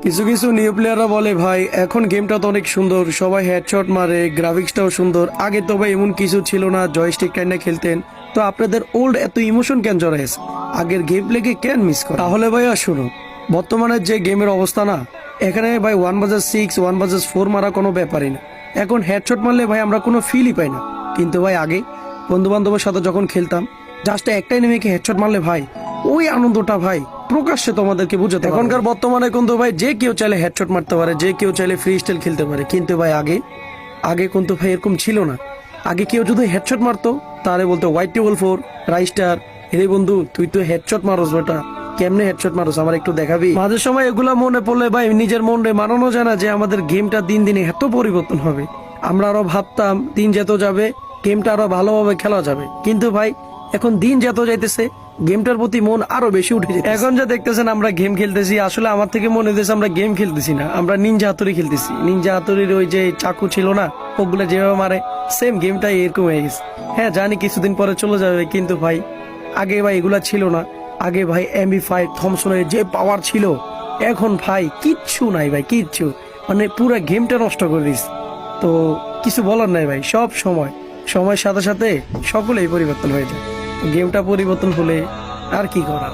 কিছু কিছু নিউ প্লেয়াররা বলে ভাই এখন গেমটা তো অনেক সুন্দর, সবাই হেডশট মারে, গ্রাফিক্সটাও সুন্দর। আগে তো ভাই এমন কিছু ছিল না, জয়স্টিক টাইনা খেলতেন। তো আপনাদের ওল্ড এত ইমোশন কেন জড়াইছে? আগের গেম প্লেকে কেন মিস করে? তাহলে ভাইয়া শুনুন, বর্তমানে যে গেমের অবস্থা না, এখানে ভাই 1 vs 6 1 vs 4 মারা কোনো ব্যাপারই না। এখন হেডশট মারলে ভাই আমরা কোনো ফিলই পাই না। কিন্তু ভাই আগে বন্ধু বান্ধবের সাথে যখন খেলতাম, জাস্ট একটাই নেমেকে হেডশট মারলে ভাই ওই আনন্দটা ভাই প্রকাশ্যে তোমাদেরকে বুঝাতে পারবো না। এখনকার বর্তমানে কিন্তু ভাই যে কেউ চাইলে হেডশট মারতে পারে, যে কেউ চাইলে ফ্রি স্টাইল খেলতে পারে। কিন্তু ভাই আগে আগে কিন্তু ভাই এরকম ছিল না। আগে কেউ যদি হেডশট মারতো তাহলে বলতো White 4 রাইস্টার, হে বন্ধু তুই তো হেডশট মারোস, বেটা কেমনে হেডশট মারোস আমার একটু দেখাবি। মাঝে সময় এগুলা মনে পড়লে ভাই নিজের মনে মানানো যায় না যে আমাদের গেমটা দিন দিন এত পরিবর্তন হবে। আমরা আরো ভাবতাম দিন যত যাবে গেমটা আরো ভালোভাবে খেলা যাবে, কিন্তু ভাই এখন দিন যত যাইতেছে গেমটার প্রতি মন আরো বেশি উঠে যায়। এখন যা দেখতেছেন আমরা গেম খেলতেছি, আসলে আমার থেকে মনে হইতেছে আমরা গেম খেলতেছি না, আমরা নিনজা হাতুড়ি খেলতেছি। নিনজা হাতুড়ির ওই যে চাকু ছিল না, ওগুলা যেভাবে মারে সেম গেমটাই এরকম হয়ে গেছে। হ্যাঁ জানি কিছুদিন পরে চলে যাবে, কিন্তু ভাই আগে ভাই এগুলা ছিল না। আগে ভাই MP5 থমসনের যে পাওয়ার ছিল, এখন ভাই কিচ্ছু নাই ভাই, কিচ্ছু মানে পুরো গেমটা নষ্ট করে দিস। তো কিছু বলার নাই ভাই, সব সময় সময়ের সাথে সাথে সকলেই পরিবর্তন হয়ে যায়। গেমটা পরিবর্তন হলে আর কি করার।